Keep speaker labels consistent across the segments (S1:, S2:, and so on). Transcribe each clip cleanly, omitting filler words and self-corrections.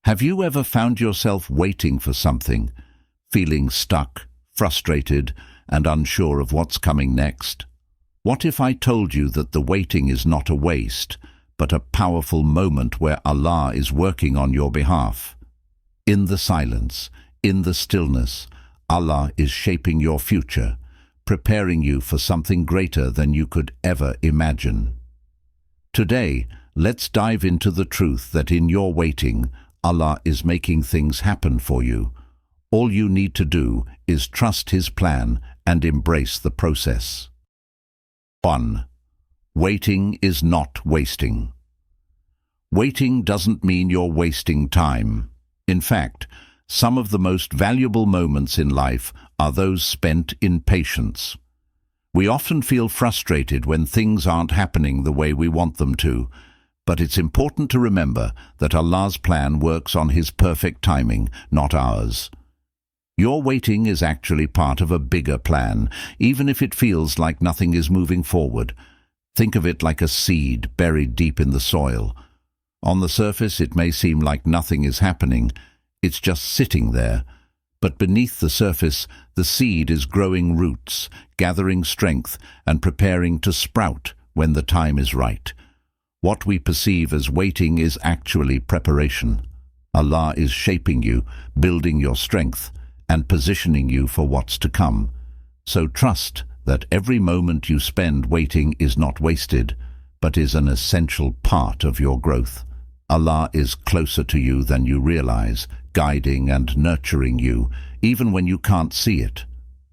S1: Have you ever found yourself waiting for something, feeling stuck, frustrated, and unsure of what's coming next? What if I told you that the waiting is not a waste, but a powerful moment where Allah is working on your behalf? In the silence, in the stillness, Allah is shaping your future, preparing you for something greater than you could ever imagine. Today, let's dive into the truth that in your waiting, Allah is making things happen for you. All you need to do is trust His plan and embrace the process. 1. Waiting is not wasting. Waiting doesn't mean you're wasting time. In fact, some of the most valuable moments in life are those spent in patience. We often feel frustrated when things aren't happening the way we want them to, but it's important to remember that Allah's plan works on His perfect timing, not ours. Your waiting is actually part of a bigger plan, even if it feels like nothing is moving forward. Think of it like a seed buried deep in the soil. On the surface, it may seem like nothing is happening. It's just sitting there. But beneath the surface, the seed is growing roots, gathering strength, and preparing to sprout when the time is right. What we perceive as waiting is actually preparation. Allah is shaping you, building your strength, and positioning you for what's to come. So trust that every moment you spend waiting is not wasted, but is an essential part of your growth. Allah is closer to you than you realize, guiding and nurturing you, even when you can't see it.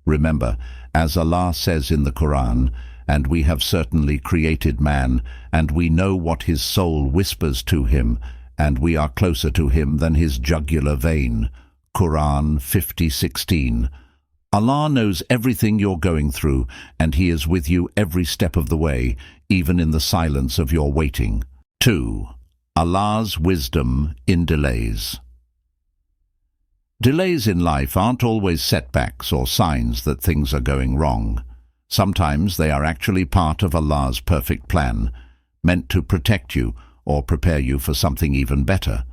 S1: Remember, as Allah says in the Quran, "And we have certainly created man, and we know what his soul whispers to him, and we are closer to him than his jugular vein." Quran 50:16. Allah knows everything you're going through, and He is with you every step of the way, even in the silence of your waiting. 2. Allah's wisdom in delays. Delays in life aren't always setbacks or signs that things are going wrong. Sometimes they are actually part of Allah's perfect plan, meant to protect you or prepare you for something even better.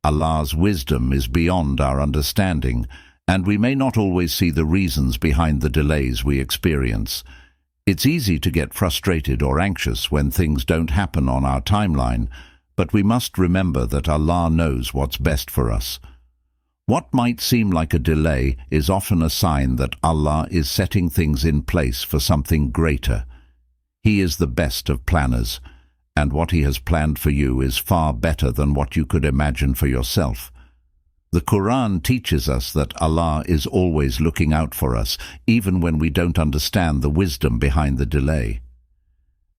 S1: Allah's wisdom is beyond our understanding, and we may not always see the reasons behind the delays we experience. It's easy to get frustrated or anxious when things don't happen on our timeline, but we must remember that Allah knows what's best for us. What might seem like a delay is often a sign that Allah is setting things in place for something greater. He is the best of planners, and what He has planned for you is far better than what you could imagine for yourself. The Quran teaches us that Allah is always looking out for us, even when we don't understand the wisdom behind the delay.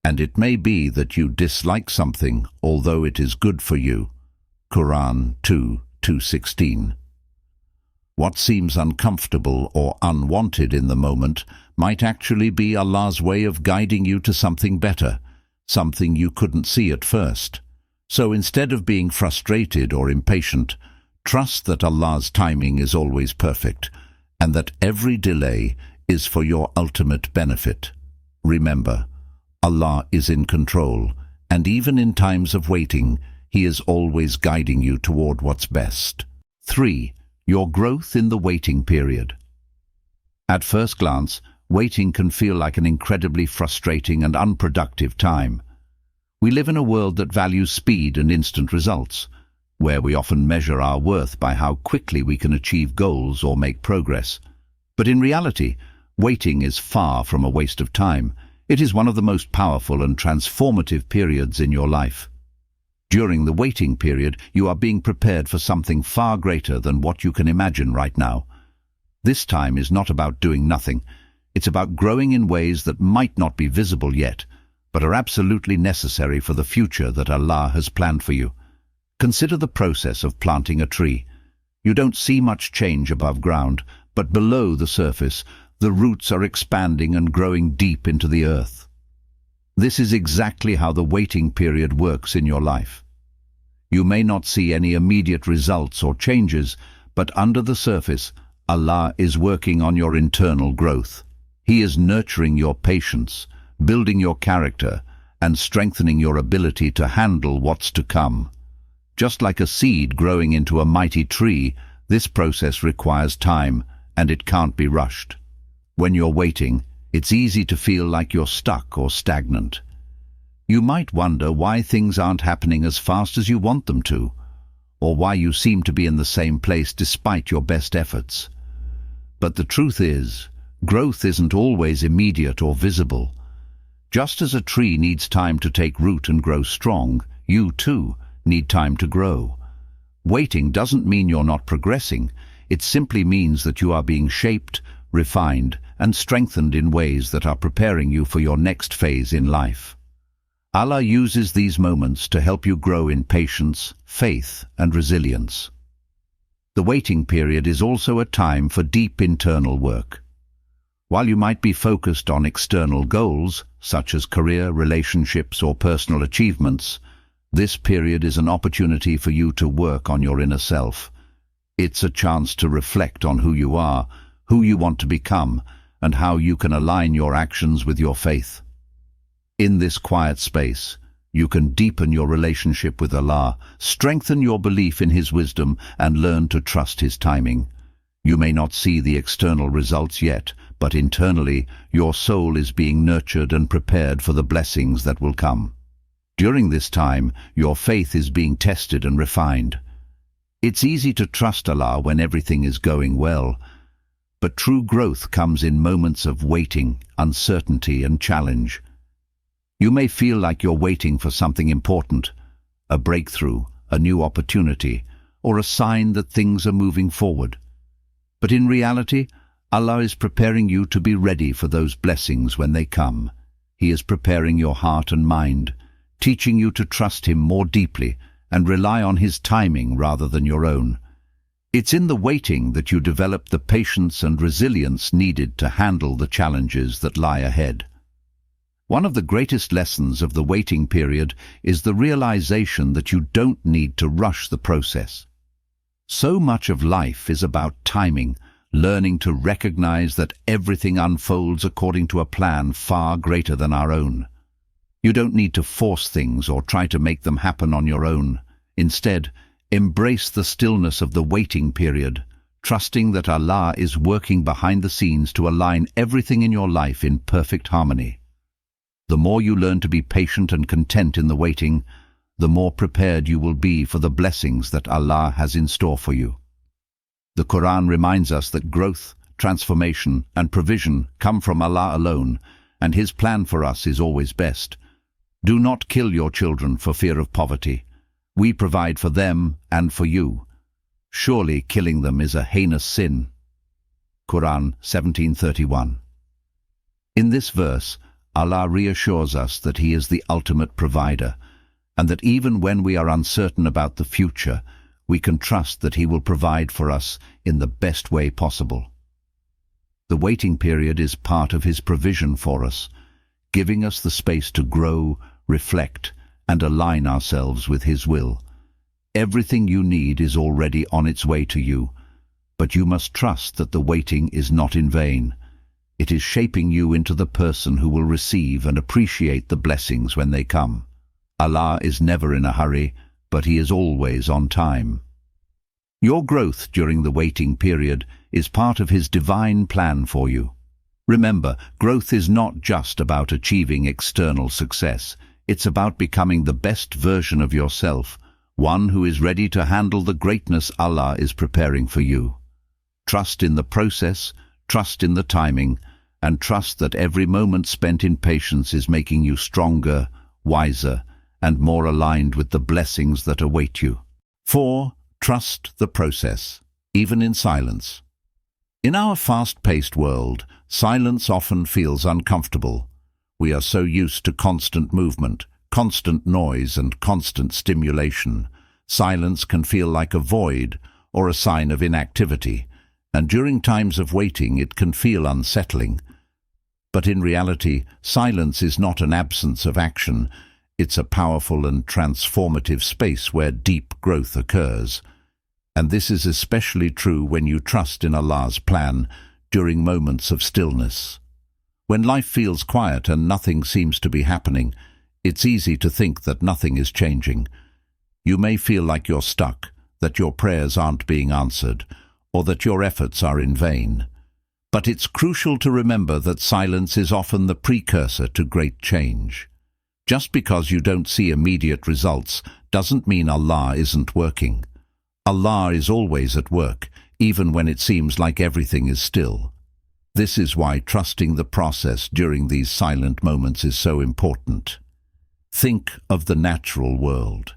S1: And it may be that you dislike something, although it is good for you. Quran 2:2-16. What seems uncomfortable or unwanted in the moment might actually be Allah's way of guiding you to something better, something you couldn't see at first. So instead of being frustrated or impatient, trust that Allah's timing is always perfect, and that every delay is for your ultimate benefit. Remember, Allah is in control, and even in times of waiting, He is always guiding you toward what's best. 3. Your growth in the waiting period. At first glance, waiting can feel like an incredibly frustrating and unproductive time. We live in a world that values speed and instant results, where we often measure our worth by how quickly we can achieve goals or make progress. But in reality, waiting is far from a waste of time. It is one of the most powerful and transformative periods in your life. During the waiting period, you are being prepared for something far greater than what you can imagine right now. This time is not about doing nothing. It's about growing in ways that might not be visible yet, but are absolutely necessary for the future that Allah has planned for you. Consider the process of planting a tree. You don't see much change above ground, but below the surface, the roots are expanding and growing deep into the earth. This is exactly how the waiting period works in your life. You may not see any immediate results or changes, but under the surface, Allah is working on your internal growth. He is nurturing your patience, building your character, and strengthening your ability to handle what's to come. Just like a seed growing into a mighty tree, this process requires time, and it can't be rushed. When you're waiting, it's easy to feel like you're stuck or stagnant. You might wonder why things aren't happening as fast as you want them to, or why you seem to be in the same place despite your best efforts. But the truth is, growth isn't always immediate or visible. Just as a tree needs time to take root and grow strong, you too need time to grow. Waiting doesn't mean you're not progressing. It simply means that you are being shaped, refined, and strengthened in ways that are preparing you for your next phase in life. Allah uses these moments to help you grow in patience, faith, and resilience. The waiting period is also a time for deep internal work. While you might be focused on external goals, such as career, relationships, or personal achievements, this period is an opportunity for you to work on your inner self. It's a chance to reflect on who you are, who you want to become, and how you can align your actions with your faith. In this quiet space, you can deepen your relationship with Allah, strengthen your belief in His wisdom, and learn to trust His timing. You may not see the external results yet, but internally, your soul is being nurtured and prepared for the blessings that will come. During this time, your faith is being tested and refined. It's easy to trust Allah when everything is going well, but true growth comes in moments of waiting, uncertainty, and challenge. You may feel like you're waiting for something important, a breakthrough, a new opportunity, or a sign that things are moving forward. But in reality, Allah is preparing you to be ready for those blessings when they come. He is preparing your heart and mind, teaching you to trust Him more deeply and rely on His timing rather than your own. It's in the waiting that you develop the patience and resilience needed to handle the challenges that lie ahead. One of the greatest lessons of the waiting period is the realization that you don't need to rush the process. So much of life is about timing, learning to recognize that everything unfolds according to a plan far greater than our own. You don't need to force things or try to make them happen on your own. Instead, embrace the stillness of the waiting period, trusting that Allah is working behind the scenes to align everything in your life in perfect harmony. The more you learn to be patient and content in the waiting, the more prepared you will be for the blessings that Allah has in store for you. The Quran reminds us that growth, transformation, and provision come from Allah alone, and His plan for us is always best. Do not kill your children for fear of poverty. We provide for them and for you. Surely killing them is a heinous sin. Quran 17:31. In this verse, Allah reassures us that He is the ultimate provider, and that even when we are uncertain about the future, we can trust that He will provide for us in the best way possible. The waiting period is part of His provision for us, giving us the space to grow, reflect, and align ourselves with His will. Everything you need is already on its way to you, but you must trust that the waiting is not in vain. It is shaping you into the person who will receive and appreciate the blessings when they come. Allah is never in a hurry, but He is always on time. Your growth during the waiting period is part of His divine plan for you. Remember, growth is not just about achieving external success. It's about becoming the best version of yourself, one who is ready to handle the greatness Allah is preparing for you. Trust in the process, trust in the timing, and trust that every moment spent in patience is making you stronger, wiser, and more aligned with the blessings that await you. 4. Trust the process, even in silence. In our fast-paced world, silence often feels uncomfortable. We are so used to constant movement, constant noise, and constant stimulation. Silence can feel like a void or a sign of inactivity, and during times of waiting it can feel unsettling. But in reality, silence is not an absence of action. It's a powerful and transformative space where deep growth occurs. And this is especially true when you trust in Allah's plan during moments of stillness. When life feels quiet and nothing seems to be happening, it's easy to think that nothing is changing. You may feel like you're stuck, that your prayers aren't being answered, or that your efforts are in vain. But it's crucial to remember that silence is often the precursor to great change. Just because you don't see immediate results doesn't mean Allah isn't working. Allah is always at work, even when it seems like everything is still. This is why trusting the process during these silent moments is so important. Think of the natural world,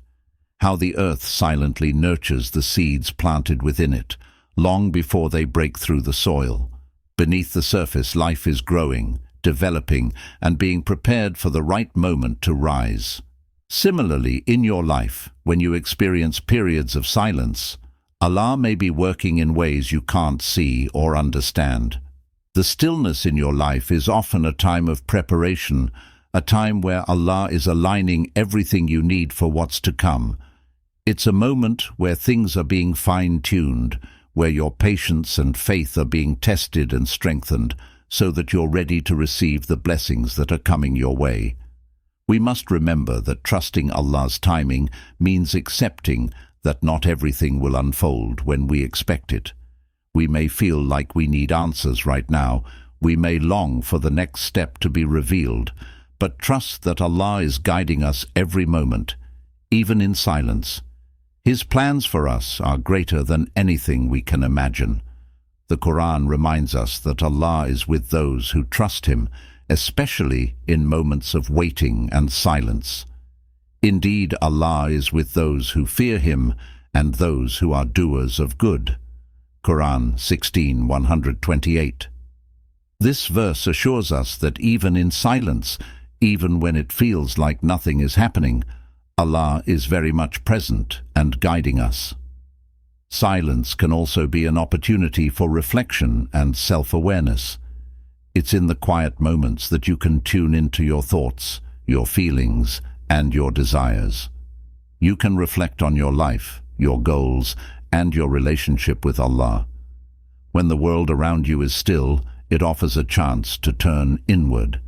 S1: how the earth silently nurtures the seeds planted within it, long before they break through the soil. Beneath the surface, life is growing, developing, and being prepared for the right moment to rise. Similarly, in your life, when you experience periods of silence, Allah may be working in ways you can't see or understand. The stillness in your life is often a time of preparation, a time where Allah is aligning everything you need for what's to come. It's a moment where things are being fine-tuned, where your patience and faith are being tested and strengthened, so that you're ready to receive the blessings that are coming your way. We must remember that trusting Allah's timing means accepting that not everything will unfold when we expect it. We may feel like we need answers right now. We may long for the next step to be revealed, but trust that Allah is guiding us every moment, even in silence. His plans for us are greater than anything we can imagine. The Quran reminds us that Allah is with those who trust Him, especially in moments of waiting and silence. Indeed, Allah is with those who fear Him and those who are doers of good. Quran 16:128. This verse assures us that even in silence, even when it feels like nothing is happening, Allah is very much present and guiding us. Silence can also be an opportunity for reflection and self-awareness. It's in the quiet moments that you can tune into your thoughts, your feelings, and your desires. You can reflect on your life, your goals, and your relationship with Allah. When the world around you is still, it offers a chance to turn inward,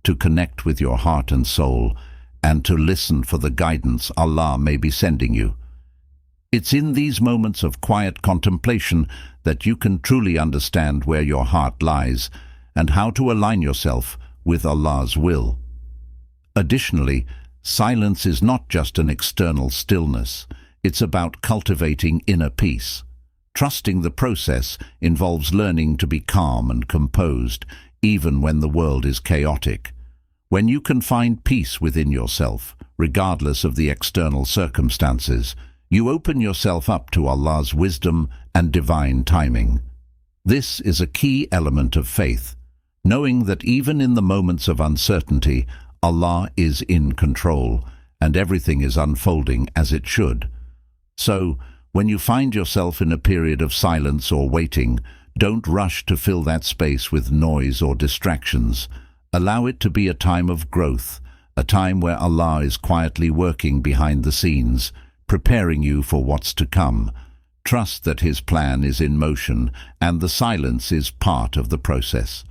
S1: to connect with your heart and soul, and to listen for the guidance Allah may be sending you. It's in these moments of quiet contemplation that you can truly understand where your heart lies and how to align yourself with Allah's will. Additionally, silence is not just an external stillness. It's about cultivating inner peace. Trusting the process involves learning to be calm and composed, even when the world is chaotic. When you can find peace within yourself, regardless of the external circumstances, you open yourself up to Allah's wisdom and divine timing. This is a key element of faith, knowing that even in the moments of uncertainty, Allah is in control, and everything is unfolding as it should. So, when you find yourself in a period of silence or waiting, don't rush to fill that space with noise or distractions. Allow it to be a time of growth, a time where Allah is quietly working behind the scenes, preparing you for what's to come. Trust that His plan is in motion, and the silence is part of the process.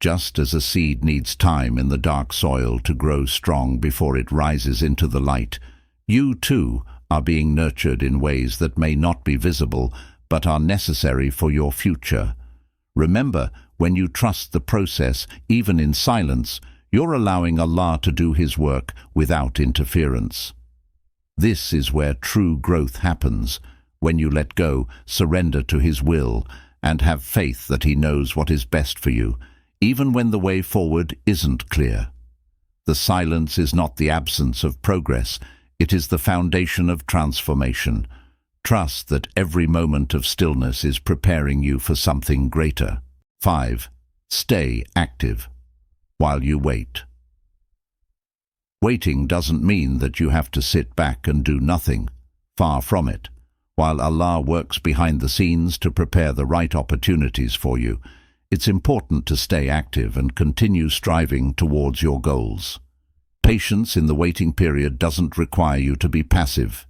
S1: Just as a seed needs time in the dark soil to grow strong before it rises into the light, you too are being nurtured in ways that may not be visible, but are necessary for your future. Remember, when you trust the process, even in silence, you're allowing Allah to do His work without interference. This is where true growth happens, when you let go, surrender to His will, and have faith that He knows what is best for you, even when the way forward isn't clear. The silence is not the absence of progress, it is the foundation of transformation. Trust that every moment of stillness is preparing you for something greater. 5. Stay active while you wait. Waiting doesn't mean that you have to sit back and do nothing. Far from it. While Allah works behind the scenes to prepare the right opportunities for you, it's important to stay active and continue striving towards your goals. Patience in the waiting period doesn't require you to be passive.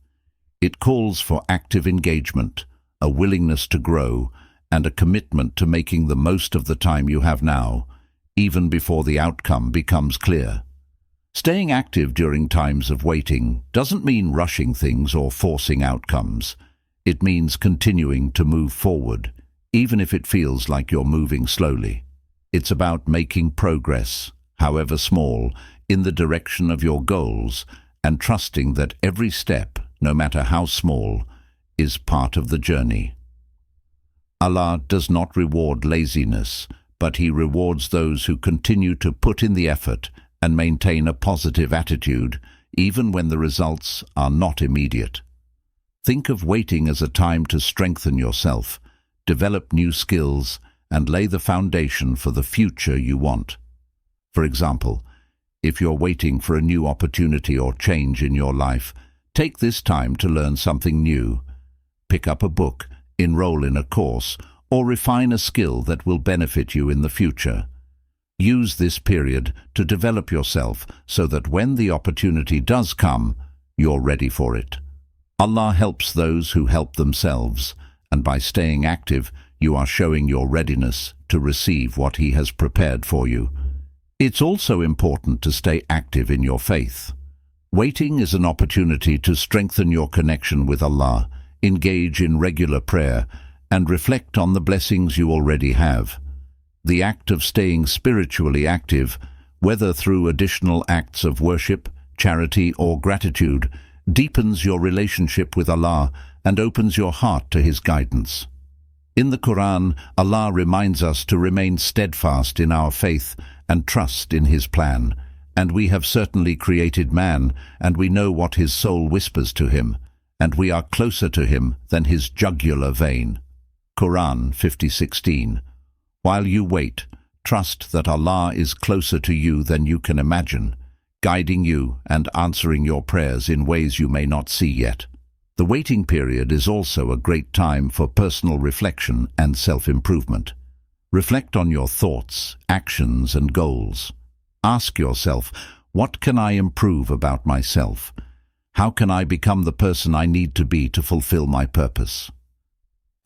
S1: It calls for active engagement, a willingness to grow, and a commitment to making the most of the time you have now, even before the outcome becomes clear. Staying active during times of waiting doesn't mean rushing things or forcing outcomes. It means continuing to move forward, even if it feels like you're moving slowly. It's about making progress, however small, in the direction of your goals, and trusting that every step, no matter how small, is part of the journey. Allah does not reward laziness, but He rewards those who continue to put in the effort and maintain a positive attitude, even when the results are not immediate. Think of waiting as a time to strengthen yourself, develop new skills, and lay the foundation for the future you want. For example, if you're waiting for a new opportunity or change in your life, take this time to learn something new. Pick up a book, enroll in a course, or refine a skill that will benefit you in the future. Use this period to develop yourself so that when the opportunity does come, you're ready for it. Allah helps those who help themselves, and by staying active, you are showing your readiness to receive what He has prepared for you. It's also important to stay active in your faith. Waiting is an opportunity to strengthen your connection with Allah, engage in regular prayer, and reflect on the blessings you already have. The act of staying spiritually active, whether through additional acts of worship, charity, or gratitude, deepens your relationship with Allah and opens your heart to His guidance. In the Quran, Allah reminds us to remain steadfast in our faith and trust in His plan. And we have certainly created man, and we know what his soul whispers to him, and we are closer to him than his jugular vein. Quran 50:16. While you wait, trust that Allah is closer to you than you can imagine, guiding you and answering your prayers in ways you may not see yet. The waiting period is also a great time for personal reflection and self-improvement. Reflect on your thoughts, actions, and goals. Ask yourself, what can I improve about myself? How can I become the person I need to be to fulfill my purpose?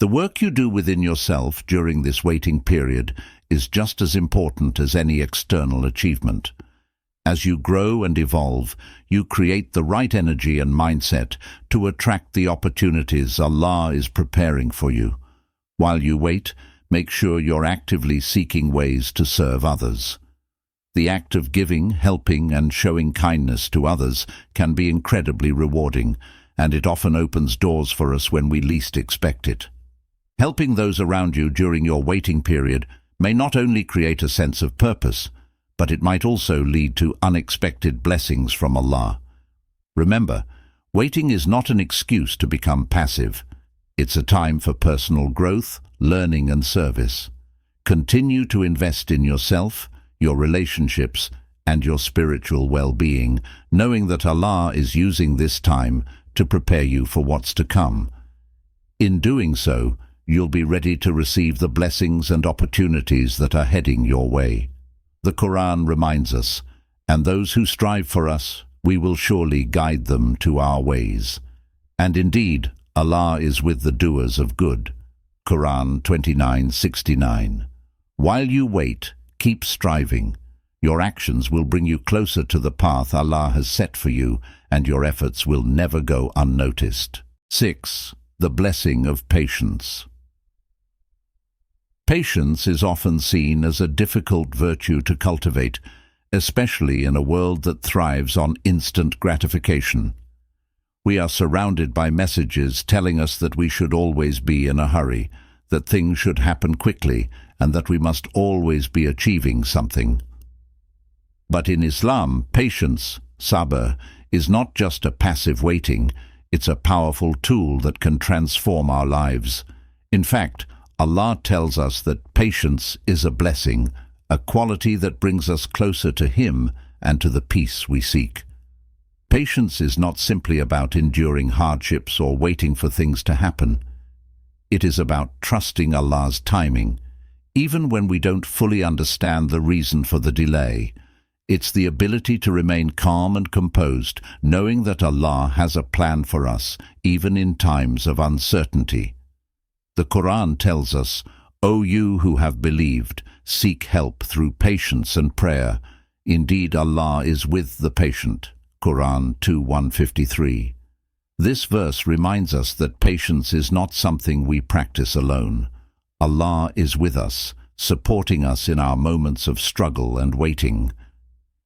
S1: The work you do within yourself during this waiting period is just as important as any external achievement. As you grow and evolve, you create the right energy and mindset to attract the opportunities Allah is preparing for you. While you wait, make sure you're actively seeking ways to serve others. The act of giving, helping, and showing kindness to others can be incredibly rewarding, and it often opens doors for us when we least expect it. Helping those around you during your waiting period may not only create a sense of purpose, but it might also lead to unexpected blessings from Allah. Remember, waiting is not an excuse to become passive. It's a time for personal growth, learning, and service. Continue to invest in yourself, your relationships, and your spiritual well-being, knowing that Allah is using this time to prepare you for what's to come. In doing so, you'll be ready to receive the blessings and opportunities that are heading your way. The Quran reminds us, and those who strive for us, we will surely guide them to our ways. And indeed, Allah is with the doers of good. Quran 29:69. While you wait, keep striving. Your actions will bring you closer to the path Allah has set for you, and your efforts will never go unnoticed. 6. The blessing of patience. Patience is often seen as a difficult virtue to cultivate, especially in a world that thrives on instant gratification. We are surrounded by messages telling us that we should always be in a hurry, that things should happen quickly, and that we must always be achieving something. But in Islam, patience, sabr, is not just a passive waiting, it's a powerful tool that can transform our lives. In fact, Allah tells us that patience is a blessing, a quality that brings us closer to Him and to the peace we seek. Patience is not simply about enduring hardships or waiting for things to happen. It is about trusting Allah's timing, even when we don't fully understand the reason for the delay. It's the ability to remain calm and composed, knowing that Allah has a plan for us, even in times of uncertainty. The Quran tells us, "O you who have believed, seek help through patience and prayer. Indeed, Allah is with the patient. Quran 2:153. This verse reminds us that patience is not something we practice alone. Allah is with us, supporting us in our moments of struggle and waiting.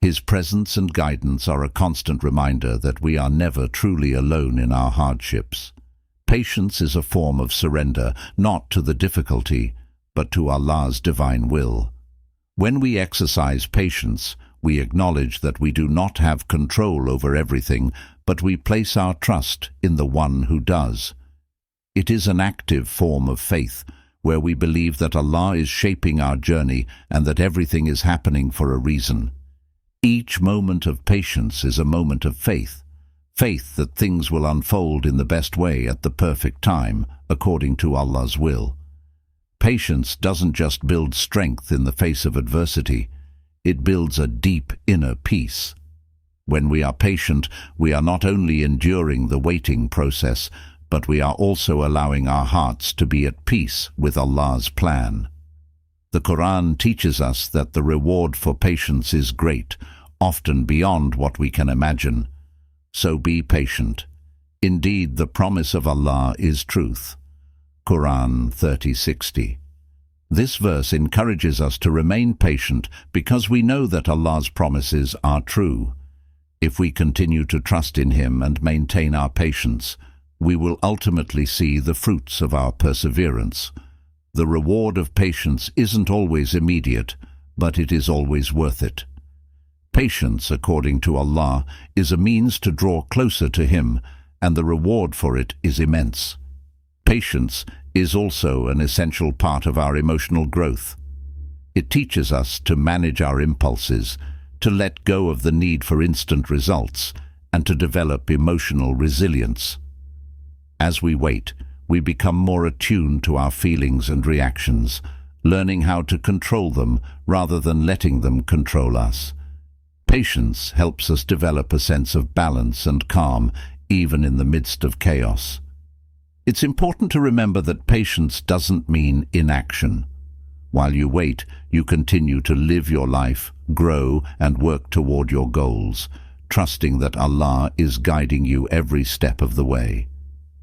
S1: His presence and guidance are a constant reminder that we are never truly alone in our hardships. Patience is a form of surrender, not to the difficulty, but to Allah's divine will. When we exercise patience, we acknowledge that we do not have control over everything, but we place our trust in the one who does. It is an active form of faith, where we believe that Allah is shaping our journey and that everything is happening for a reason. Each moment of patience is a moment of faith, faith that things will unfold in the best way at the perfect time, according to Allah's will. Patience doesn't just build strength in the face of adversity, it builds a deep inner peace. When we are patient, we are not only enduring the waiting process, but we are also allowing our hearts to be at peace with Allah's plan. The Quran teaches us that the reward for patience is great, often beyond what we can imagine. So be patient. Indeed, the promise of Allah is truth. Quran 30:60. This verse encourages us to remain patient because we know that Allah's promises are true. If we continue to trust in Him and maintain our patience, we will ultimately see the fruits of our perseverance. The reward of patience isn't always immediate, but it is always worth it. Patience, according to Allah, is a means to draw closer to Him, and the reward for it is immense. Patience is also an essential part of our emotional growth. It teaches us to manage our impulses, to let go of the need for instant results, and to develop emotional resilience. As we wait, we become more attuned to our feelings and reactions, learning how to control them rather than letting them control us. Patience helps us develop a sense of balance and calm, even in the midst of chaos. It's important to remember that patience doesn't mean inaction. While you wait, you continue to live your life, grow, and work toward your goals, trusting that Allah is guiding you every step of the way.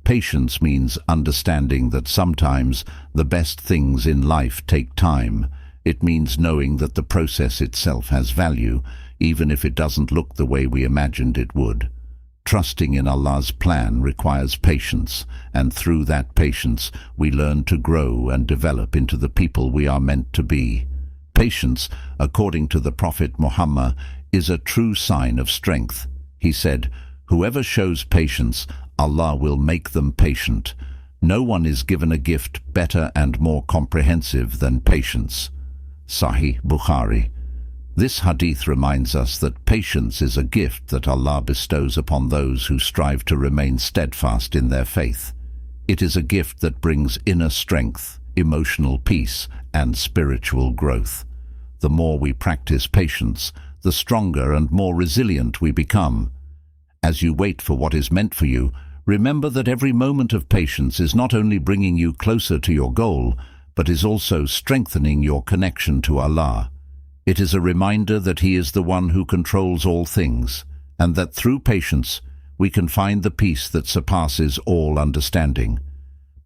S1: Patience means understanding that sometimes the best things in life take time. It means knowing that the process itself has value, even if it doesn't look the way we imagined it would. Trusting in Allah's plan requires patience, and through that patience we learn to grow and develop into the people we are meant to be. Patience, according to the Prophet Muhammad, is a true sign of strength. He said, "Whoever shows patience, Allah will make them patient. No one is given a gift better and more comprehensive than patience." Sahih Bukhari. This hadith reminds us that patience is a gift that Allah bestows upon those who strive to remain steadfast in their faith. It is a gift that brings inner strength, emotional peace, and spiritual growth. The more we practice patience, the stronger and more resilient we become. As you wait for what is meant for you, remember that every moment of patience is not only bringing you closer to your goal, but is also strengthening your connection to Allah. It is a reminder that He is the one who controls all things, and that through patience we can find the peace that surpasses all understanding.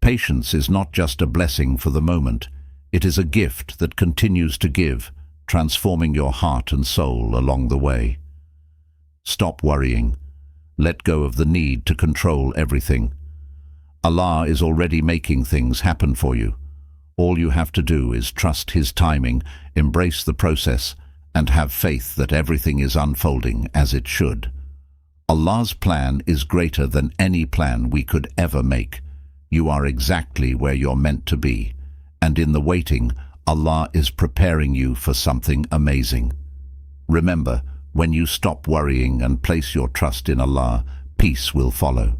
S1: Patience is not just a blessing for the moment, it is a gift that continues to give, transforming your heart and soul along the way. Stop worrying. Let go of the need to control everything. Allah is already making things happen for you. All you have to do is trust His timing, embrace the process, and have faith that everything is unfolding as it should. Allah's plan is greater than any plan we could ever make. You are exactly where you're meant to be, and in the waiting, Allah is preparing you for something amazing. Remember, when you stop worrying and place your trust in Allah, peace will follow.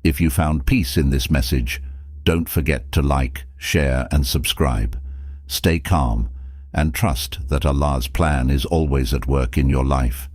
S1: If you found peace in this message, don't forget to like, share, and subscribe. Stay calm and trust that Allah's plan is always at work in your life.